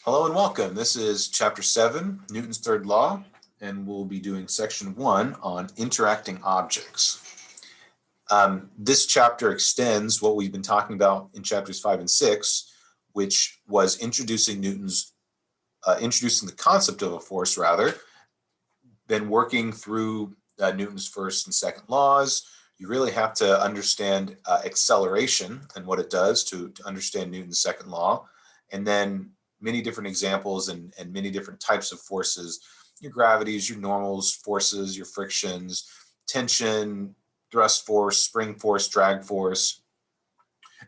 Hello and welcome. This is Chapter 7, Newton's Third Law, and we'll be doing Section 1 on interacting objects. This chapter extends what we've been talking about in Chapters 5 and 6, which was introducing the concept of a force, then working through Newton's first and second laws. You really have to understand acceleration and what it does to understand Newton's second law, and then many different examples and many different types of forces, your gravities, your normals, forces, your frictions, tension, thrust force, spring force, drag force.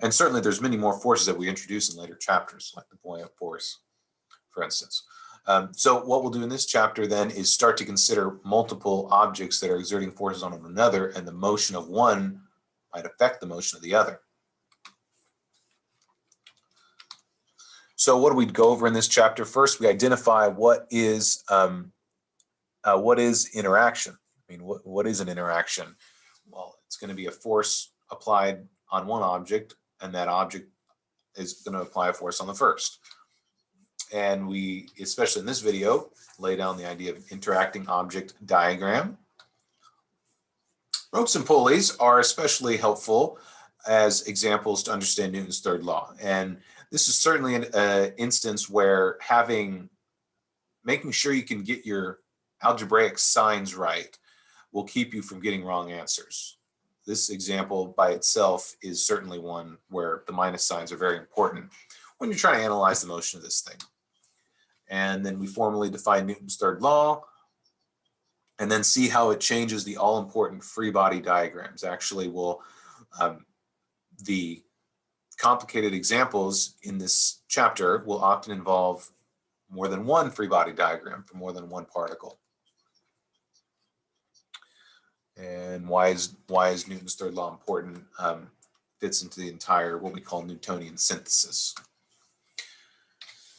And certainly there's many more forces that we introduce in later chapters, like the buoyant force, for instance. So what we'll do in this chapter then is start to consider multiple objects that are exerting forces on one another, and the motion of one might affect the motion of the other. So what do we go over in this chapter? First, we identify what is interaction. I mean, what is an interaction? Well, it's going to be a force applied on one object, and that object is going to apply a force on the first. And we, especially in this video, lay down the idea of interacting object diagram. Ropes and pulleys are especially helpful as examples to understand Newton's third law. And this is certainly an instance where making sure you can get your algebraic signs right will keep you from getting wrong answers. This example by itself is certainly one where the minus signs are very important when you're trying to analyze the motion of this thing. And then we formally define Newton's third law, and then see how it changes the all-important free body diagrams. Actually, the complicated examples in this chapter will often involve more than one free body diagram for more than one particle. And why is Newton's third law important? Fits into the entire what we call Newtonian synthesis.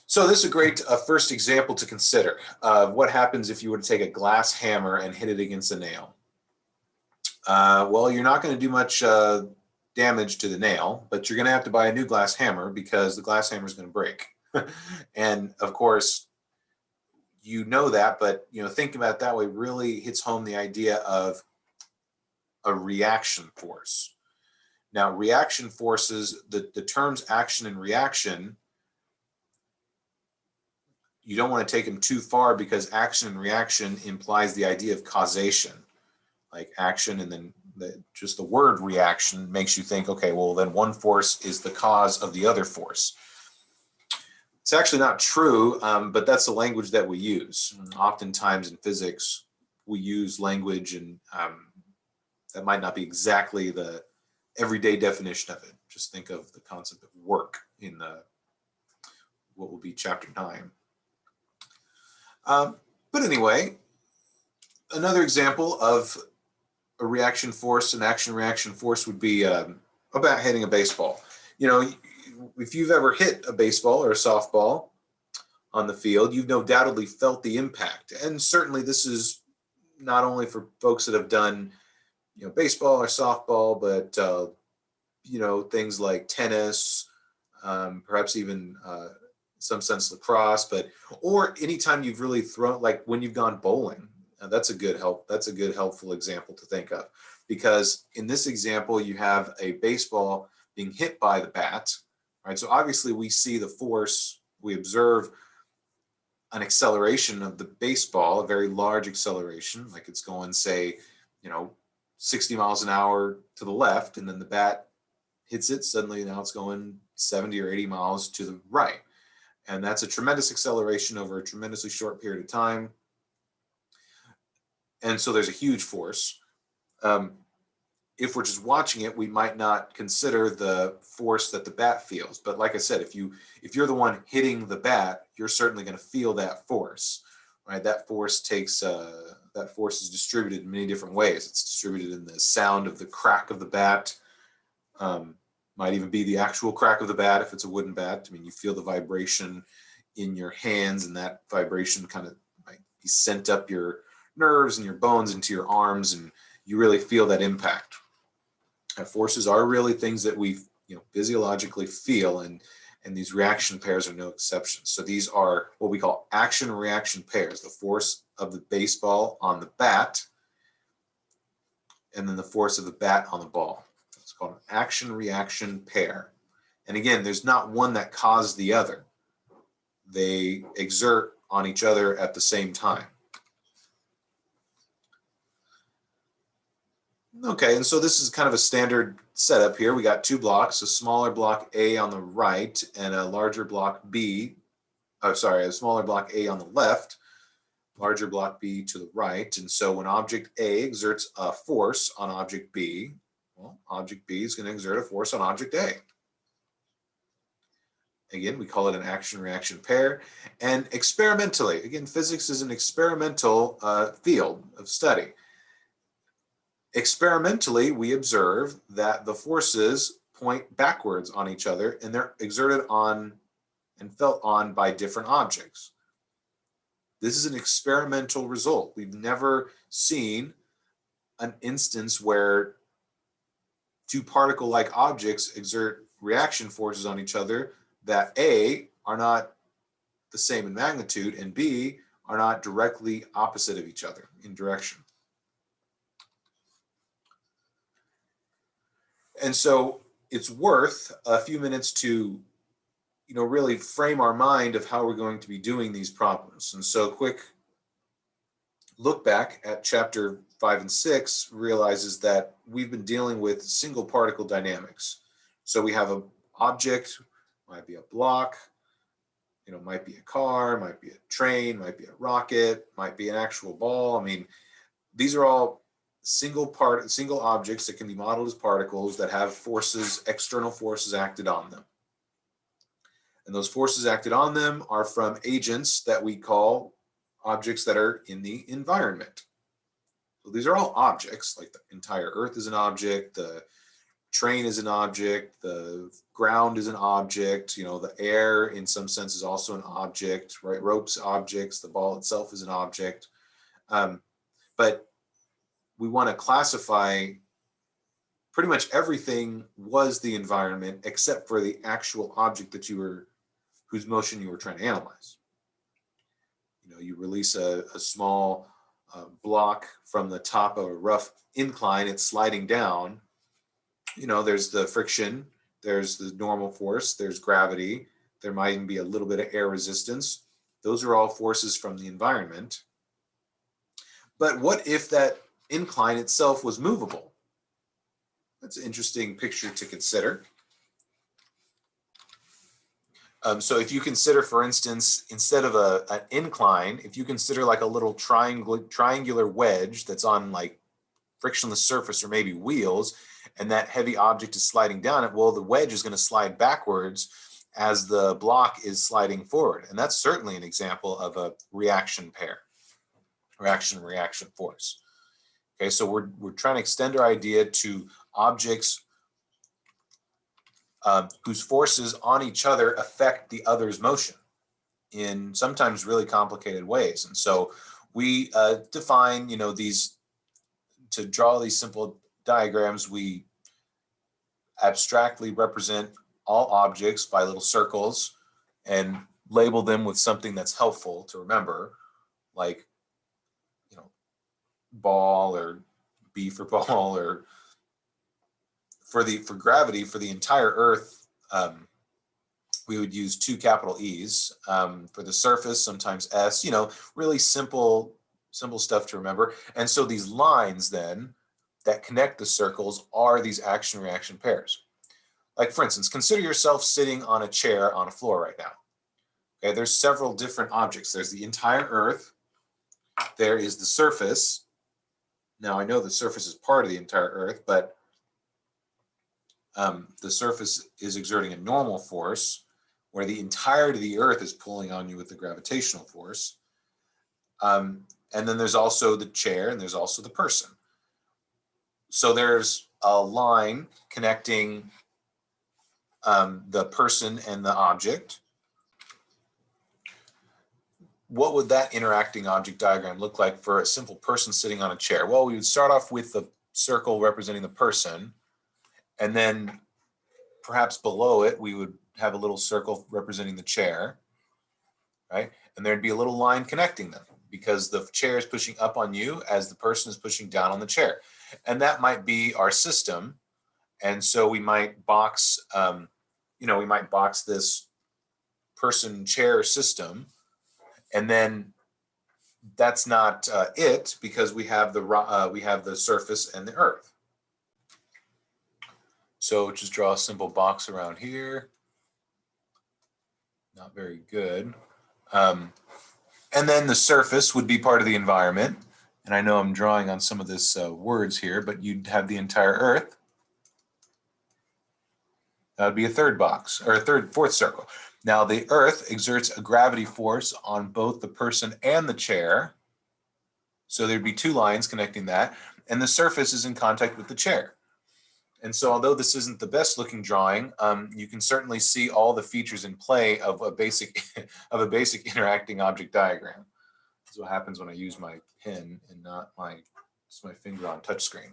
So this is a great first example to consider of what happens if you were to take a glass hammer and hit it against a nail. Well, you're not going to do much damage to the nail, but you're going to have to buy a new glass hammer because the glass hammer is going to break. And of course, you know that, but thinking about it that way really hits home the idea of a reaction force. Now, reaction forces, the terms action and reaction, you don't want to take them too far because action and reaction implies the idea of causation, like action, and then just the word reaction makes you think, okay, well, then one force is the cause of the other force. It's actually not true, but that's the language that we use. Oftentimes in physics, we use language, and that might not be exactly the everyday definition of it. Just think of the concept of work in what will be chapter 9. But anyway, another example of a reaction force, an action-reaction force, would be about hitting a baseball. If you've ever hit a baseball or a softball on the field, you've no doubtedly felt the impact. And certainly this is not only for folks that have done, baseball or softball, but, things like tennis, perhaps even some sense lacrosse, or anytime you've really thrown, like when you've gone bowling. That's a good helpful example to think of, because in this example you have a baseball being hit by the bat, right? So obviously we see the force, we observe an acceleration of the baseball, a very large acceleration, like it's going, say, 60 miles an hour to the left, and then the bat hits it, suddenly now it's going 70 or 80 miles to the right. And that's a tremendous acceleration over a tremendously short period of time. And so there's a huge force. If we're just watching it, we might not consider the force that the bat feels. But like I said, if you're the one hitting the bat, you're certainly going to feel that force, right? That force is distributed in many different ways. It's distributed in the sound of the crack of the bat. Might even be the actual crack of the bat if it's a wooden bat. I mean, you feel the vibration in your hands, and that vibration kind of might be sent up your nerves and your bones into your arms, and you really feel that impact. Forces are really things that we physiologically feel, and And these reaction pairs are no exception. So these are what we call action reaction pairs, the force of the baseball on the bat, and then the force of the bat on the ball. It's called an action reaction pair. And again, there's not one that caused the other. They exert on each other at the same time. Okay, and so this is kind of a standard setup here. We got two blocks, a smaller block A on the right and a larger block B, a smaller block A on the left, larger block B to the right. And so when object A exerts a force on object B, well, object B is going to exert a force on object A. Again, we call it an action-reaction pair. And experimentally, again, physics is an experimental field of study. Experimentally, we observe that the forces point backwards on each other, and they're exerted on and felt on by different objects. This is an experimental result. We've never seen an instance where two particle-like objects exert reaction forces on each other that A, are not the same in magnitude, and B, are not directly opposite of each other in direction. And so it's worth a few minutes to, really frame our mind of how we're going to be doing these problems. And so quick look back at chapter 5 and 6 realizes that we've been dealing with single particle dynamics. So we have an object, might be a block, might be a car, might be a train, might be a rocket, might be an actual ball. I mean, these are all single objects that can be modeled as particles that have forces, external forces acted on them. And those forces acted on them are from agents that we call objects that are in the environment. So these are all objects, like the entire Earth is an object, the train is an object, the ground is an object, the air in some sense is also an object, right? Ropes, objects, the ball itself is an object. But we want to classify pretty much everything was the environment except for the actual object that whose motion you were trying to analyze. You release a small block from the top of a rough incline, it's sliding down. There's the friction, there's the normal force, there's gravity, there might even be a little bit of air resistance. Those are all forces from the environment. But what if that incline itself was movable? That's an interesting picture to consider. So if you consider, for instance, instead of an incline, if you consider like a little triangular wedge that's on like frictionless surface or maybe wheels, and that heavy object is sliding down it, well, the wedge is going to slide backwards as the block is sliding forward. And that's certainly an example of a reaction pair, reaction force. Okay, so we're trying to extend our idea to objects whose forces on each other affect the other's motion in sometimes really complicated ways. And so we define, these, to draw these simple diagrams, we abstractly represent all objects by little circles and label them with something that's helpful to remember, like, ball or B for ball, or for gravity, for the entire Earth, we would use 2 capital E's. For the surface, sometimes S, really simple stuff to remember. And so these lines then that connect the circles are these action-reaction pairs. Like, for instance, consider yourself sitting on a chair on a floor right now. Okay, there's several different objects. There's the entire Earth. There is the surface. Now, I know the surface is part of the entire Earth, but the surface is exerting a normal force where the entirety of the Earth is pulling on you with the gravitational force. And then there's also the chair, and there's also the person. So there's a line connecting the person and the object. What would that interacting object diagram look like for a simple person sitting on a chair? Well, we would start off with the circle representing the person, and then perhaps below it, we would have a little circle representing the chair, right? And there'd be a little line connecting them because the chair is pushing up on you as the person is pushing down on the chair. And that might be our system. And so we might box, we might box this person chair system, and then that's not it, because we have the surface and the earth. So just draw a simple box around here. Not very good. And then the surface would be part of the environment. And I know I'm drawing on some of this words here, but you'd have the entire earth. That would be a third box, or fourth circle. Now the earth exerts a gravity force on both the person and the chair. So there'd be two lines connecting that, and the surface is in contact with the chair. And so although this isn't the best looking drawing, you can certainly see all the features in play of a basic interacting object diagram. That's what happens when I use my pen and not my finger on touchscreen.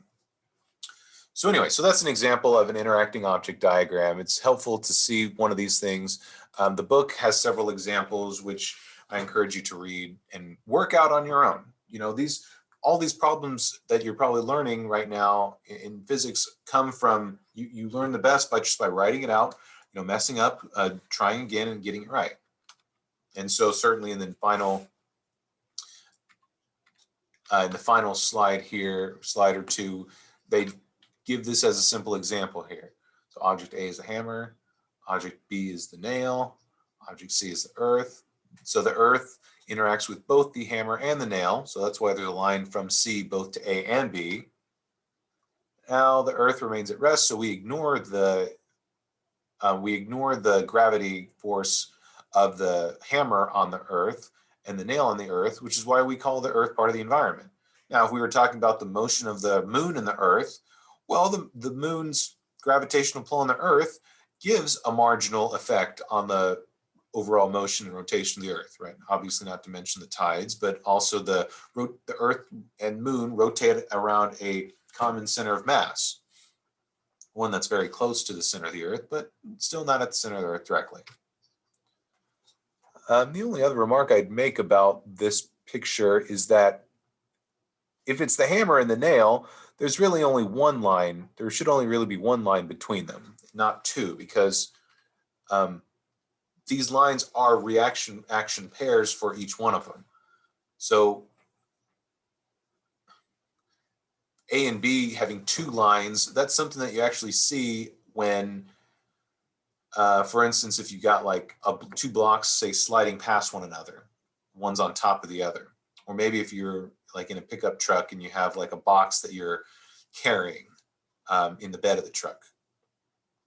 So anyway, so that's an example of an interacting object diagram. It's helpful to see one of these things. The book has several examples, which I encourage you to read and work out on your own. All these problems that you're probably learning right now in physics come from, you learn the best by writing it out, messing up, trying again and getting it right. And so certainly in the final slide here, slide or two, they give this as a simple example here. So object A is the hammer, object B is the nail, object C is the earth. So the earth interacts with both the hammer and the nail. So that's why there's a line from C both to A and B. Now the earth remains at rest, so we ignore the gravity force of the hammer on the earth and the nail on the earth, which is why we call the earth part of the environment. Now, if we were talking about the motion of the moon and the earth, well, the moon's gravitational pull on the earth gives a marginal effect on the overall motion and rotation of the earth, right? Obviously not to mention the tides, but also the earth and moon rotate around a common center of mass, one that's very close to the center of the earth, but still not at the center of the earth directly. The only other remark I'd make about this picture is that if it's the hammer and the nail, there's really only one line. There should only really be one line between them, not two, because these lines are reaction-action pairs for each one of them. So A and B having two lines, that's something that you actually see when, for instance, if you got like two blocks, say, sliding past one another, one's on top of the other. Or maybe if you're like in a pickup truck and you have like a box that you're carrying in the bed of the truck,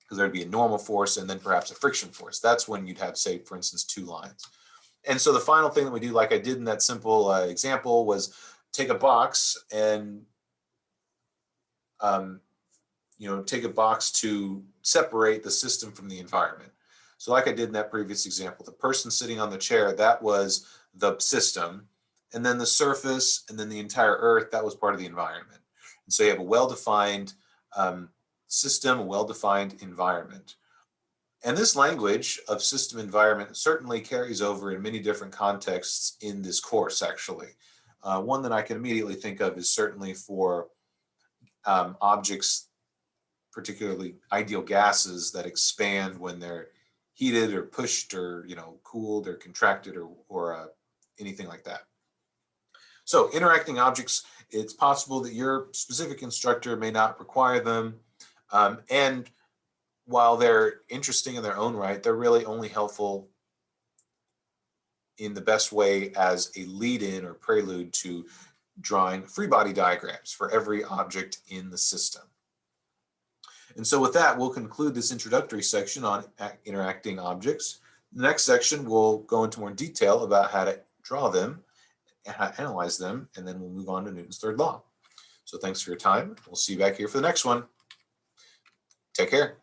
because there'd be a normal force and then perhaps a friction force. That's when you'd have, say, for instance, two lines. And so the final thing that we do, like I did in that simple example, was take a box and take a box to separate the system from the environment. So like I did in that previous example, the person sitting on the chair, that was the system, and then the surface and then the entire earth, that was part of the environment. And so you have a well-defined system, a well-defined environment. And this language of system environment certainly carries over in many different contexts in this course, actually. One that I can immediately think of is certainly for objects, particularly ideal gases that expand when they're heated or pushed or cooled or contracted or anything like that. So interacting objects, it's possible that your specific instructor may not require them. And while they're interesting in their own right, they're really only helpful in the best way as a lead-in or prelude to drawing free body diagrams for every object in the system. And so with that, we'll conclude this introductory section on interacting objects. The next section will go into more detail about how to draw them, how to analyze them, and then we'll move on to Newton's third law. So thanks for your time. We'll see you back here for the next one. Take care.